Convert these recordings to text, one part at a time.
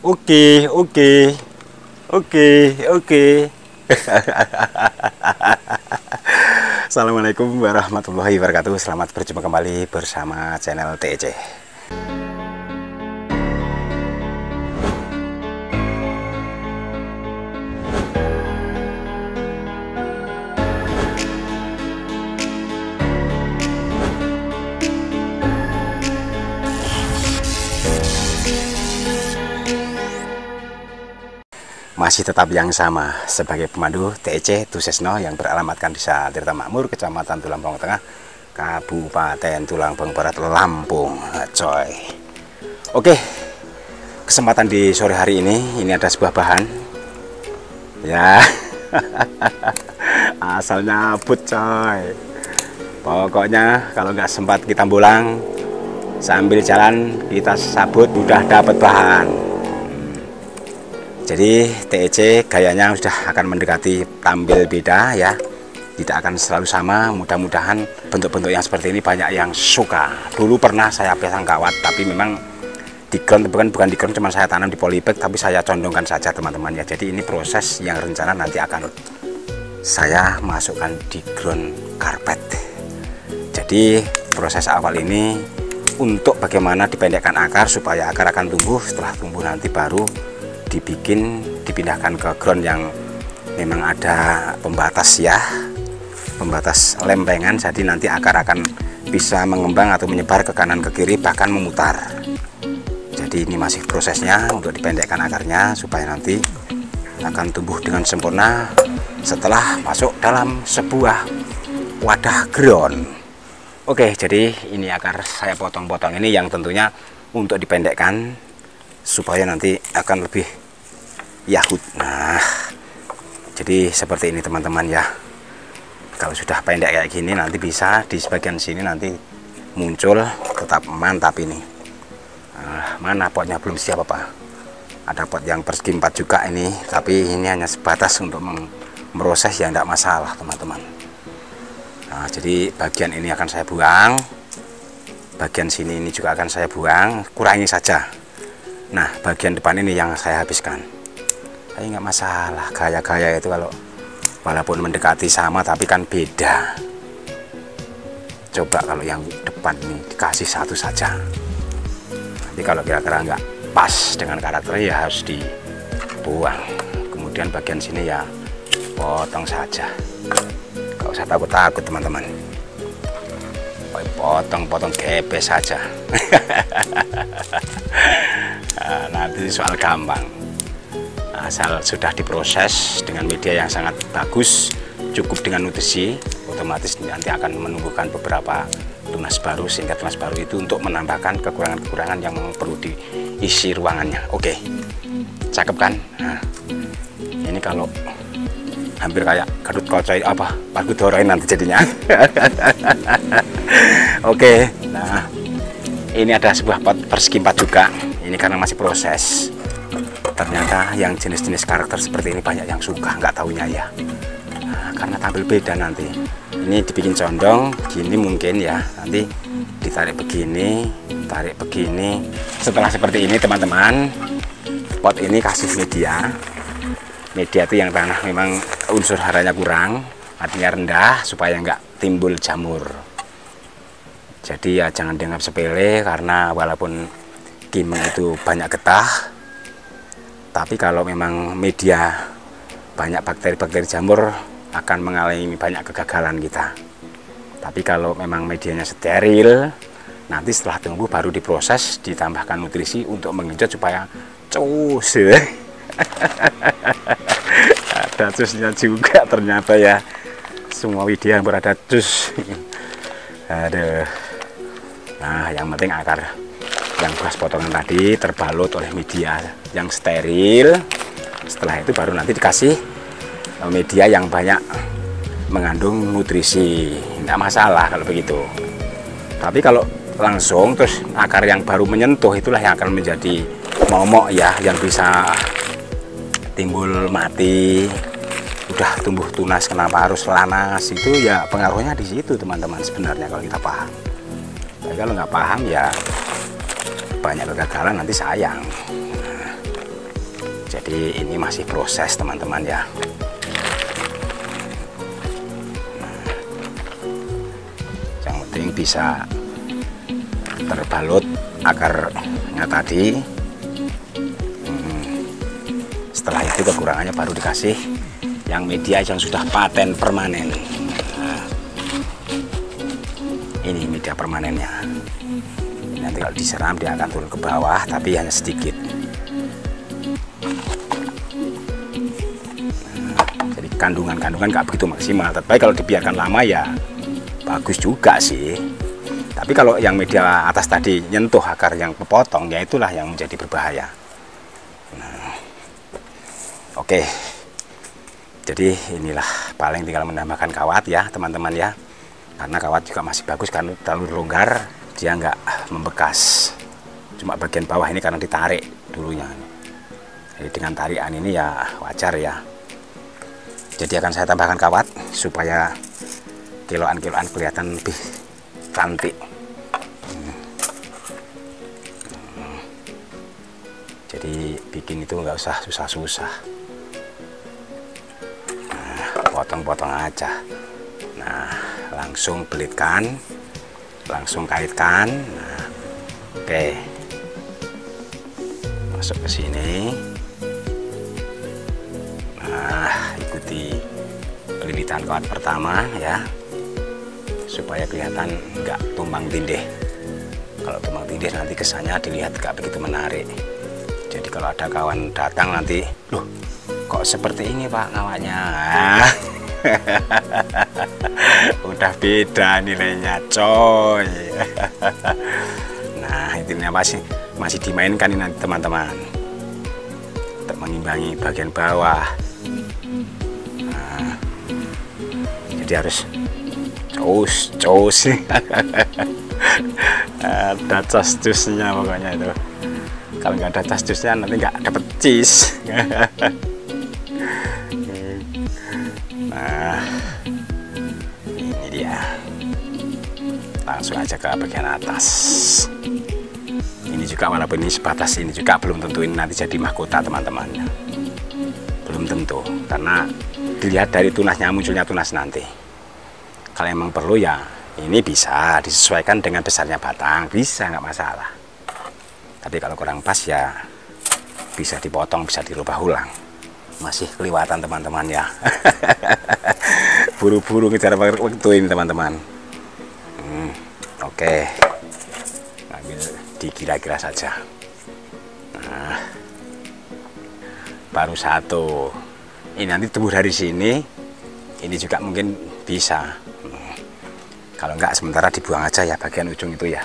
Oke, oke, oke, oke. Assalamualaikum warahmatullahi wabarakatuh. Selamat berjumpa kembali bersama channel TEC. Masih tetap yang sama sebagai pemandu TEC Tusesno yang beralamatkan di Desa Tirta Makmur, Kecamatan Tulangbong Tengah, Kabupaten Tulangbong Barat, Lampung, coy. Oke, kesempatan di sore hari ini ada sebuah bahan ya. Asal nyabut, coy. Pokoknya kalau nggak sempat kita pulang, sambil jalan kita sabut udah dapat bahan. Jadi TEC gayanya sudah akan mendekati tampil beda ya, tidak akan selalu sama. Mudah-mudahan bentuk-bentuk yang seperti ini banyak yang suka. Dulu pernah saya pasang kawat, tapi memang di ground, bukan di ground, cuma saya tanam di polybag, tapi saya condongkan saja teman-teman ya. Jadi ini proses yang rencana nanti akan saya masukkan di ground karpet. Jadi proses awal ini untuk bagaimana dipendekkan akar supaya akar akan tumbuh. Setelah tumbuh nanti baru dipindahkan ke ground yang memang ada pembatas ya, pembatas lempengan, jadi nanti akar akan bisa mengembang atau menyebar ke kanan ke kiri, bahkan memutar. Jadi ini masih prosesnya untuk dipendekkan akarnya supaya nanti akan tumbuh dengan sempurna setelah masuk dalam sebuah wadah ground. Oke, jadi ini akar saya potong-potong ini yang tentunya untuk dipendekkan supaya nanti akan lebih yahut. Nah, jadi seperti ini teman-teman ya. Kalau sudah pendek kayak gini nanti bisa di sebagian sini nanti muncul, tetap mantap ini. Mana potnya belum siap apa? Ada pot yang persegi 4 juga ini, tapi ini hanya sebatas untuk memproses ya, tidak masalah teman-teman. Nah, jadi bagian ini akan saya buang, bagian sini ini juga akan saya buang, kurangi saja. Nah, bagian depan ini yang saya habiskan. Tapi nggak masalah, gaya-gaya itu kalau walaupun mendekati sama tapi kan beda. Coba kalau yang depan ini dikasih satu saja. Nanti kalau kira-kira nggak pas dengan karakternya ya harus dibuang. Kemudian bagian sini ya potong saja. Nggak usah takut-takut teman-teman. Potong-potong gepes saja. Nanti soal gampang, asal sudah diproses dengan media yang sangat bagus, cukup dengan nutrisi, otomatis nanti akan menumbuhkan beberapa tunas baru, sehingga tunas baru itu untuk menambahkan kekurangan-kekurangan yang perlu diisi ruangannya. Oke, cakep kan? Nah, ini kalau hampir kayak Garut Kocoy apa Pargu Doroin nanti jadinya. Oke, nah ini ada sebuah pot persegi 4 juga. Ini karena masih proses, ternyata yang jenis-jenis karakter seperti ini banyak yang suka, nggak taunya ya. Nah, karena tampil beda nanti. Ini dibikin condong gini mungkin ya, nanti ditarik begini, tarik begini. Setelah seperti ini teman-teman, pot ini kasih media. Media itu yang tanah memang unsur haranya kurang, artinya rendah, supaya nggak timbul jamur. Jadi ya jangan dianggap sepele, karena walaupun kimeng itu banyak getah, tapi kalau memang media banyak bakteri-bakteri jamur akan mengalami banyak kegagalan kita. Tapi kalau memang medianya steril, nanti setelah tumbuh baru diproses, ditambahkan nutrisi untuk mengenjot supaya cus. Ada cusnya juga ternyata ya, semua media yang berada cus. Aduh. Nah, yang penting akar yang bekas potongan tadi terbalut oleh media yang steril. Setelah itu baru nanti dikasih media yang banyak mengandung nutrisi. Tidak masalah kalau begitu. Tapi kalau langsung terus akar yang baru menyentuh, itulah yang akan menjadi momok ya, yang bisa timbul mati. Udah tumbuh tunas kenapa harus lanas, itu ya pengaruhnya di situ teman-teman sebenarnya kalau kita paham. Tapi kalau nggak paham ya banyak kegagalan, nanti sayang. Jadi ini masih proses teman-teman ya. Yang penting bisa terbalut akarnya tadi. Setelah itu kekurangannya baru dikasih yang media yang sudah paten permanen. Nah, ini media permanennya. Ini nanti kalau disiram dia akan turun ke bawah, tapi hanya sedikit. Nah, jadi kandungan-kandungan nggak begitu maksimal. Tapi kalau dibiarkan lama ya bagus juga sih. Tapi kalau yang media atas tadi nyentuh akar yang kepotong, ya itulah yang menjadi berbahaya. Nah, oke. Jadi inilah paling tinggal menambahkan kawat ya teman-teman ya. Karena kawat juga masih bagus, karena terlalu longgar dia nggak membekas. Cuma bagian bawah ini karena ditarik dulunya. Jadi dengan tarikan ini ya wajar ya. Jadi akan saya tambahkan kawat supaya kiloan-kiloan kelihatan lebih cantik. Jadi bikin itu nggak usah susah-susah. Nah, potong-potong aja. Nah, langsung belitkan, langsung kaitkan. Nah, oke, masuk ke sini. Nah, ikuti lilitan kawat pertama ya, supaya kelihatan nggak tumbang tindih. Kalau tumbang tindih nanti kesannya dilihat nggak begitu menarik. Jadi kalau ada kawan datang nanti, loh kok seperti ini Pak kawatnya? Udah beda nilainya coy. Nah intinya masih dimainkan ini nanti teman-teman, untuk mengimbangi bagian bawah. Nah, jadi harus cos ada cos-cosnya pokoknya itu. Kalau nggak ada cos-cosnya nanti nggak dapet cheese. Nah ini dia, langsung aja ke bagian atas. Ini juga walaupun ini sebatas ini juga belum tentu ini nanti jadi mahkota teman-teman, belum tentu, karena dilihat dari tunasnya, munculnya tunas nanti. Kalau emang perlu ya ini bisa disesuaikan dengan besarnya batang, bisa nggak masalah. Tapi kalau kurang pas ya bisa dipotong, bisa dirubah ulang. Masih kelewatan teman-teman ya. Buru-buru ngejar waktu ini teman-teman. Oke, ambil dikira-kira saja. Nah, baru satu. Ini nanti tumbuh dari sini. Ini juga mungkin bisa. Kalau enggak sementara dibuang aja ya bagian ujung itu ya.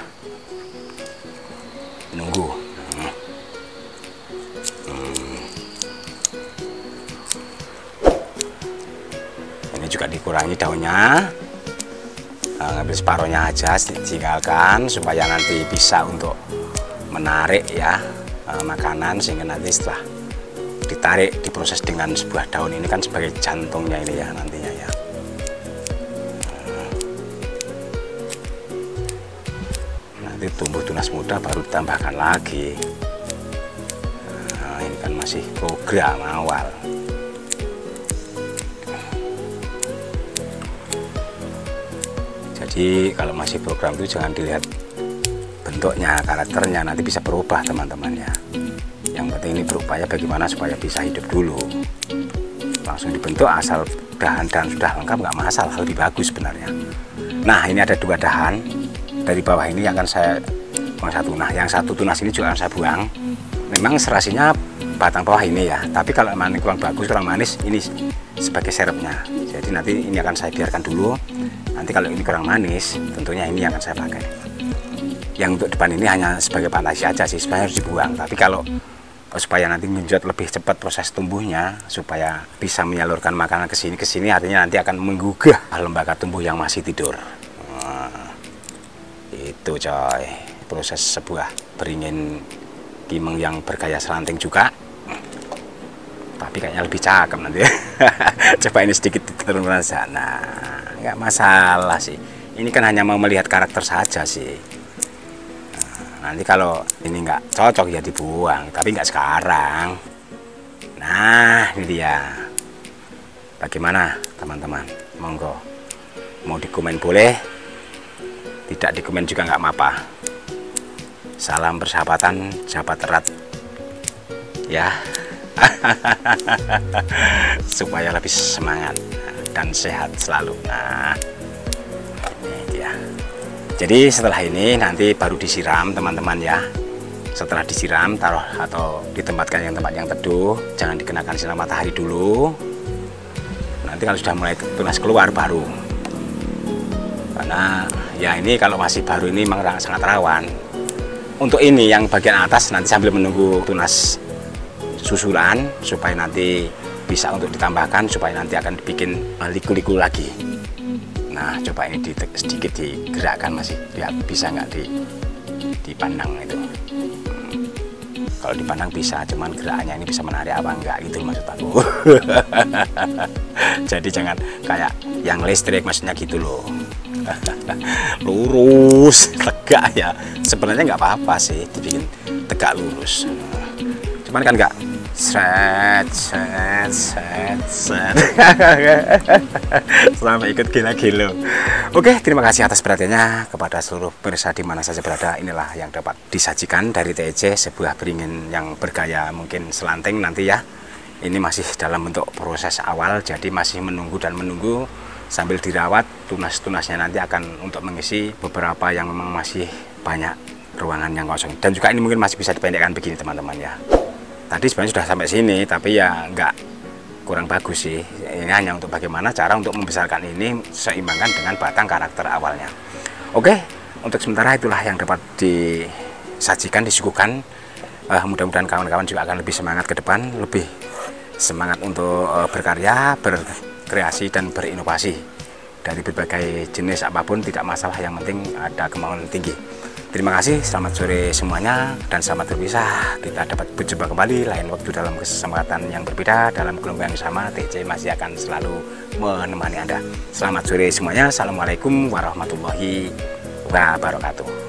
Nunggu. Ini juga dikurangi daunnya, ngambil separohnya aja, tinggalkan supaya nanti bisa untuk menarik ya makanan, sehingga nanti setelah ditarik diproses dengan sebuah daun ini kan sebagai jantungnya ini ya nantinya ya. Nanti tumbuh tunas muda baru ditambahkan lagi. Nah, ini kan masih program awal. Jadi kalau masih program itu jangan dilihat bentuknya, karakternya, nanti bisa berubah teman-teman ya. Yang penting ini berupaya bagaimana supaya bisa hidup dulu. Langsung dibentuk asal dahan dan sudah lengkap nggak masalah, lebih bagus sebenarnya. Nah ini ada 2 dahan dari bawah ini yang akan saya buang satu. Nah yang satu tunas ini juga akan saya buang. Memang serasinya batang bawah ini ya, tapi kalau memang kurang bagus, kurang manis, ini sebagai serepnya. Jadi nanti ini akan saya biarkan dulu. Nanti kalau ini kurang manis, tentunya ini yang akan saya pakai. Yang untuk depan ini hanya sebagai fantasi aja sih, sebenarnya harus dibuang. Tapi kalau supaya nanti menjadi lebih cepat proses tumbuhnya, supaya bisa menyalurkan makanan ke sini, artinya nanti akan menggugah lembaga tumbuh yang masih tidur. Nah, itu coy, proses sebuah beringin kimeng yang bergaya selanting juga. Tapi kayaknya lebih cakep nanti. Coba ini sedikit diturunkan saja. Nah, nggak masalah sih. Ini kan hanya mau melihat karakter saja sih. Nah, nanti kalau ini nggak cocok ya dibuang, tapi nggak sekarang. Nah, ini dia. Bagaimana teman-teman? Monggo, mau dikomen boleh, tidak dikomen juga nggak apa-apa. Salam persahabatan, sahabat erat ya. Supaya lebih semangat dan sehat selalu. Nah, ini dia. Jadi setelah ini nanti baru disiram teman-teman ya. Setelah disiram, taruh atau ditempatkan yang tempat yang teduh, jangan dikenakan sinar matahari dulu. Nanti kalau sudah mulai tunas keluar baru. Karena ya ini kalau masih baru ini memang sangat rawan. Untuk ini yang bagian atas nanti sambil menunggu tunas susulan supaya nanti bisa untuk ditambahkan, supaya nanti akan dibikin liku-liku lagi. Nah, coba ini sedikit digerakkan, masih lihat bisa nggak dipandang itu. Kalau dipandang bisa, cuman gerakannya ini bisa menarik apa enggak gitu maksud aku. Jadi jangan kayak yang listrik maksudnya gitu loh. Lurus, tegak ya. Sebenarnya nggak apa-apa sih dibikin tegak lurus. Cuman kan nggak set sampai ikut gila-gila. Oke, terima kasih atas perhatiannya kepada seluruh pemirsa di mana saja berada. Inilah yang dapat disajikan dari TEC, sebuah beringin yang bergaya mungkin selanting nanti ya. Ini masih dalam bentuk proses awal, jadi masih menunggu dan menunggu sambil dirawat. Tunas-tunasnya nanti akan untuk mengisi beberapa yang memang masih banyak ruangan yang kosong. Dan juga ini mungkin masih bisa dipendekkan begini teman-teman ya. Tadi sebenarnya sudah sampai sini, tapi ya nggak, kurang bagus sih. Ini hanya untuk bagaimana cara untuk membesarkan ini seimbangkan dengan batang karakter awalnya. Oke, untuk sementara itulah yang dapat disajikan, disuguhkan. Mudah-mudahan kawan-kawan juga akan lebih semangat ke depan, lebih semangat untuk berkarya, berkreasi dan berinovasi. Dari berbagai jenis apapun tidak masalah, yang penting ada kemauan tinggi. Terima kasih, selamat sore semuanya, dan selamat berpisah. Kita dapat berjumpa kembali lain waktu dalam kesempatan yang berbeda, dalam gelombang yang sama. TC masih akan selalu menemani Anda. Selamat sore semuanya. Assalamualaikum warahmatullahi wabarakatuh.